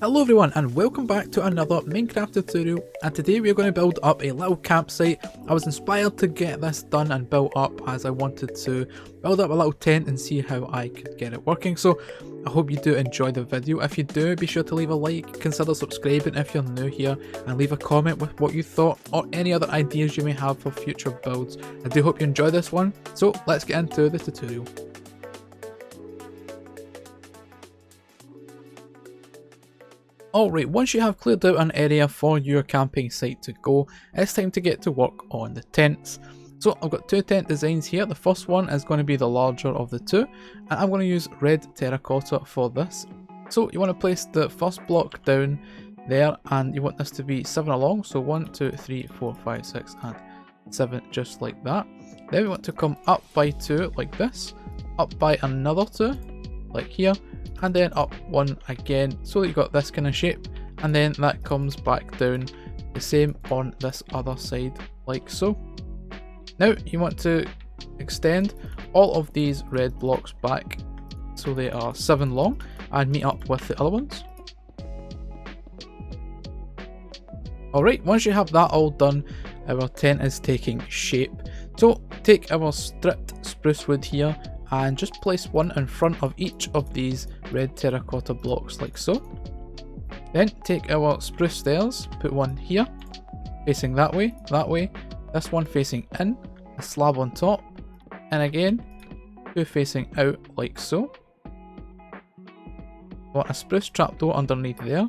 Hello everyone and welcome back to another Minecraft tutorial, and today we are going to build up a little campsite. I was inspired to get this done and built up as I wanted to build up a little tent and see how I could get it working. So I hope you do enjoy the video. If you do, be sure to leave a like, consider subscribing if you're new here, and leave a comment with what you thought or any other ideas you may have for future builds. I do hope you enjoy this one, so let's get into the tutorial. Alright, once you have cleared out an area for your camping site to go, it's time to get to work on the tents. So I've got two tent designs here. The first one is going to be the larger of the two, and I'm going to use red terracotta for this. So you want to place the first block down there, and you want this to be 7 along, so 1, 2, 3, 4, 5, 6 and 7, just like that. Then we want to come up by 2 like this, up by another 2 like here, and then up 1 again, so that you've got this kind of shape, and then that comes back down the same on this other side like so. Now you want to extend all of these red blocks back so they are 7 long and meet up with the other ones. Alright, once you have that all done, our tent is taking shape. So take our stripped spruce wood here and just place one in front of each of these red terracotta blocks like so. Then take our spruce stairs, put one here, facing that way, this one facing in, a slab on top, and again, 2 facing out like so. Want a spruce trapdoor underneath there,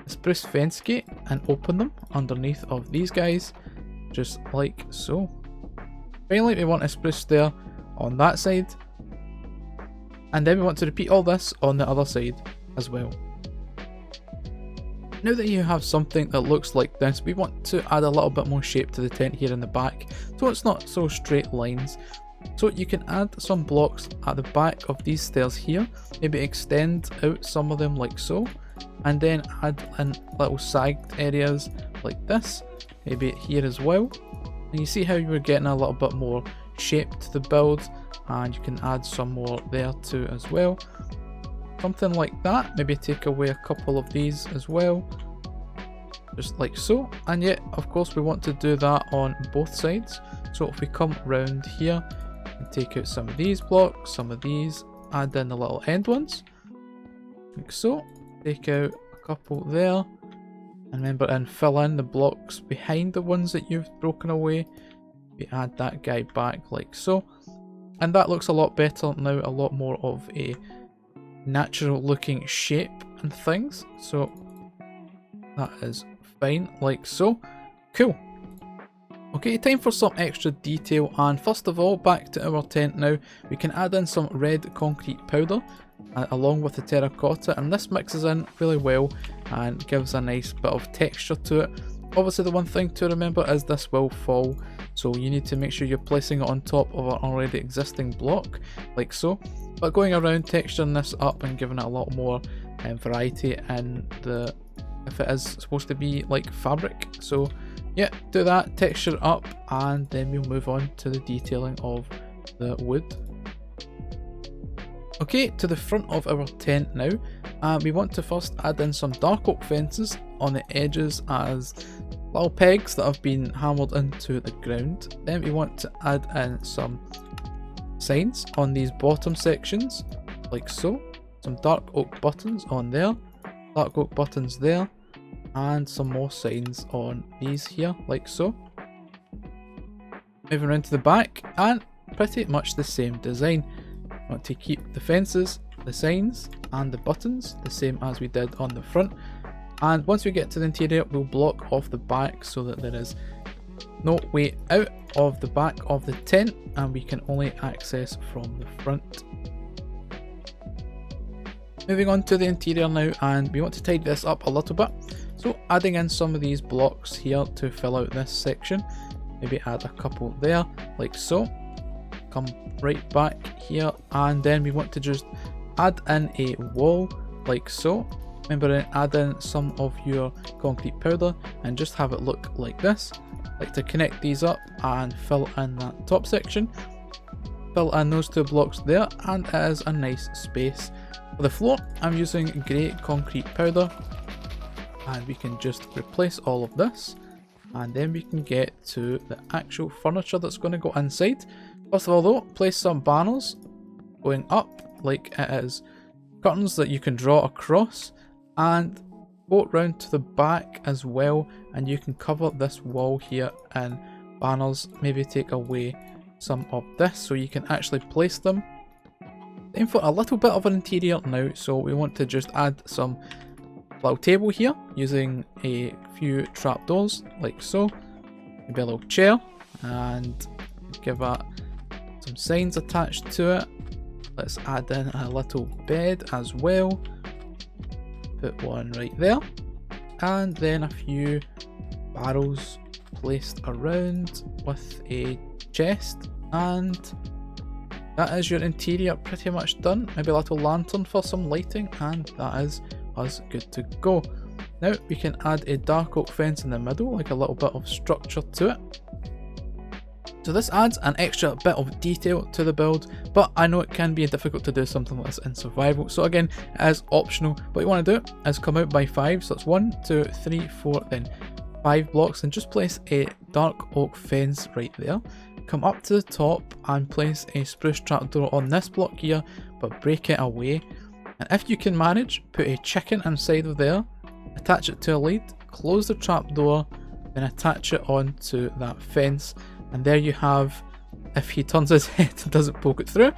a spruce fence gate, and open them underneath of these guys, just like so. Finally, we want a spruce stair on that side, and then we want to repeat all this on the other side as well. Now that you have something that looks like this, we want to add a little bit more shape to the tent here in the back, so it's not so straight lines. So you can add some blocks at the back of these stairs here, maybe extend out some of them like so, and then add in little sagged areas like this, maybe here as well. And you see how you were getting a little bit more shape to the build, and you can add some more there too as well. Something like that, maybe take away a couple of these as well, just like so. And yet, of course, we want to do that on both sides. So if we come round here and take out some of these blocks, some of these, add in the little end ones, like so. Take out a couple there, and remember, and fill in the blocks behind the ones that you've broken away. We add that guy back like so, and that looks a lot better now, a lot more of a natural looking shape and things, so that is fine like so. Cool. Okay, time for some extra detail, and first of all, back to our tent now. We can add in some red concrete powder along with the terracotta, and this mixes in really well and gives a nice bit of texture to it. Obviously, the one thing to remember is this will fall, so you need to make sure you're placing it on top of an already existing block like so, but going around texturing this up and giving it a lot more variety in the, if it is supposed to be like fabric. So yeah, do that, texture it up, and then we'll move on to the detailing of the wood. Okay, to the front of our tent now, we want to first add in some dark oak fences on the edges as little pegs that have been hammered into the ground. Then we want to add in some signs on these bottom sections like so, some dark oak buttons on there, dark oak buttons there, and some more signs on these here like so. Moving around to the back, and pretty much the same design. We want to keep the fences, the signs, and the buttons the same as we did on the front. And once we get to the interior, we'll block off the back so that there is no way out of the back of the tent, and we can only access from the front. Moving on to the interior now, and we want to tidy this up a little bit. So adding in some of these blocks here to fill out this section. Maybe add a couple there, like so. Come right back here, and then we want to just add in a wall, like so. Remember, add in some of your concrete powder and just have it look like this. Like to connect these up and fill in that top section. Fill in those 2 blocks there, and it is a nice space. For the floor, I'm using grey concrete powder, and we can just replace all of this, and then we can get to the actual furniture that's going to go inside. First of all though, place some banners going up like it is curtains that you can draw across, and go round to the back as well, and you can cover this wall here in banners, maybe take away some of this so you can actually place them. Time for a little bit of an interior now, so we want to just add some little table here using a few trapdoors like so, maybe a little chair, and give it some signs attached to it. Let's add in a little bed as well, put one right there, and then a few barrels placed around with a chest, and that is your interior pretty much done. Maybe a little lantern for some lighting, and that is us good to go. Now we can add a dark oak fence in the middle, like a little bit of structure to it. So this adds an extra bit of detail to the build, but I know it can be difficult to do something like this in survival. So again, it is optional. What you want to do is come out by 5, so that's 1, 2, 3, 4, then 5 blocks, and just place a dark oak fence right there. Come up to the top and place a spruce trapdoor on this block here, but break it away. And if you can manage, put a chicken inside of there, attach it to a lead, close the trapdoor, then attach it onto that fence. And there you have, if he turns his head and doesn't poke it through,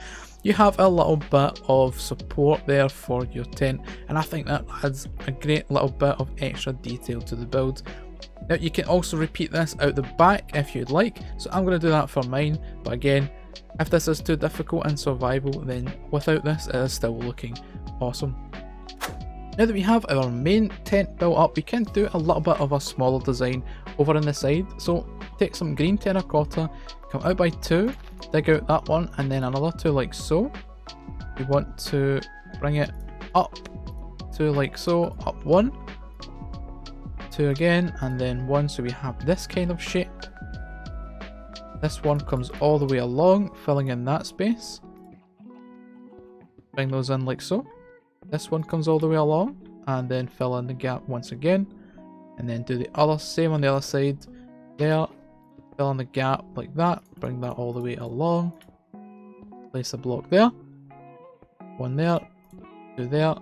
you have a little bit of support there for your tent. And I think that adds a great little bit of extra detail to the build. Now you can also repeat this out the back if you'd like, so I'm going to do that for mine. But again, if this is too difficult in survival, then without this it is still looking awesome. Now that we have our main tent built up, we can do a little bit of a smaller design over on the side. So take some green terracotta, come out by 2, dig out that one, and then another 2 like so. We want to bring it up to like so, up 1, 2 again, and then 1, so we have this kind of shape. This one comes all the way along, filling in that space. Bring those in like so. This one comes all the way along, and then fill in the gap once again, and then do the other same on the other side there, fill in the gap like that, bring that all the way along, place a block there, 1 there, 2 there,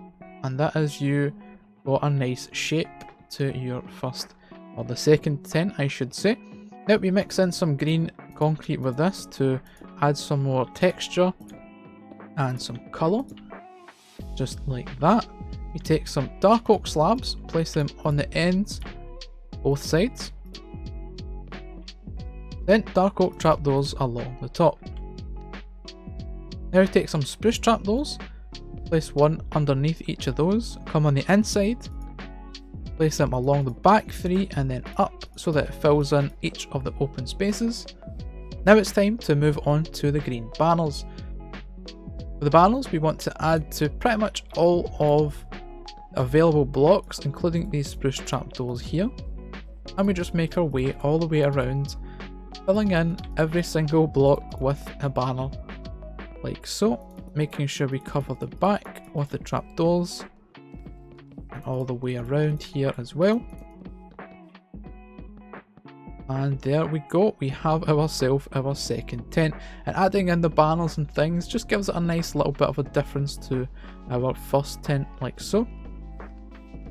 and that is you got a nice shape to your first, or the second tent I should say. Now we mix in some green concrete with this to add some more texture and some colour. Just like that. We take some dark oak slabs, place them on the ends, both sides. Then dark oak trapdoors along the top. Now we take some spruce trapdoors, place one underneath each of those, come on the inside, place them along the back 3 and then up so that it fills in each of the open spaces. Now it's time to move on to the green banners. For the banners, we want to add to pretty much all of available blocks, including these spruce trapdoors here, and we just make our way all the way around, filling in every single block with a banner, like so, making sure we cover the back with the trapdoors, and all the way around here as well. And there we go, we have ourselves our second tent, and adding in the banners and things just gives it a nice little bit of a difference to our first tent, like so.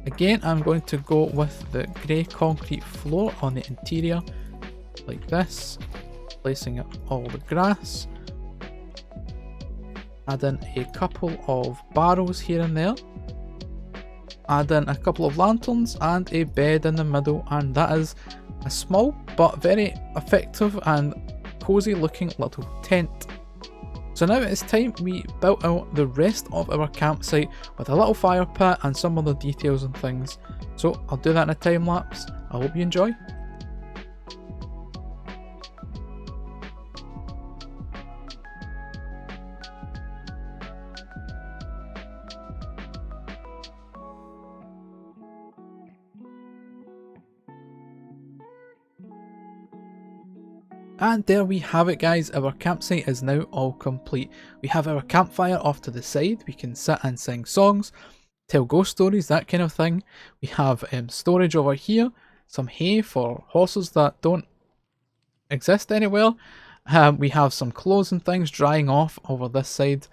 Again, I'm going to go with the grey concrete floor on the interior, like this, placing up all the grass, add in a couple of barrels here and there, add in a couple of lanterns and a bed in the middle, and that is a small but very effective and cozy looking little tent. So now it's time we built out the rest of our campsite with a little fire pit and some other details and things. So I'll do that in a time lapse. I hope you enjoy. And there we have it, guys, our campsite is now all complete. We have our campfire off to the side, we can sit and sing songs, tell ghost stories, that kind of thing. We have storage over here, some hay for horses that don't exist anywhere. We have some clothes and things drying off over this side,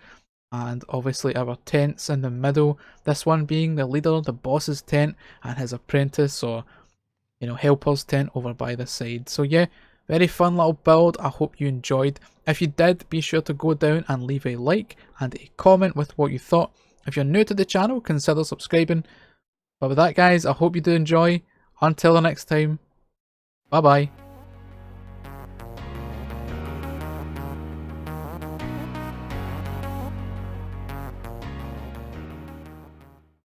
and obviously our tents in the middle. This one being the leader, the boss's tent, and his apprentice or helper's tent over by the side. So yeah, very fun little build. I hope you enjoyed. If you did, be sure to go down and leave a like and a comment with what you thought. If you're new to the channel, consider subscribing. But with that, guys, I hope you do enjoy. Until the next time, bye bye.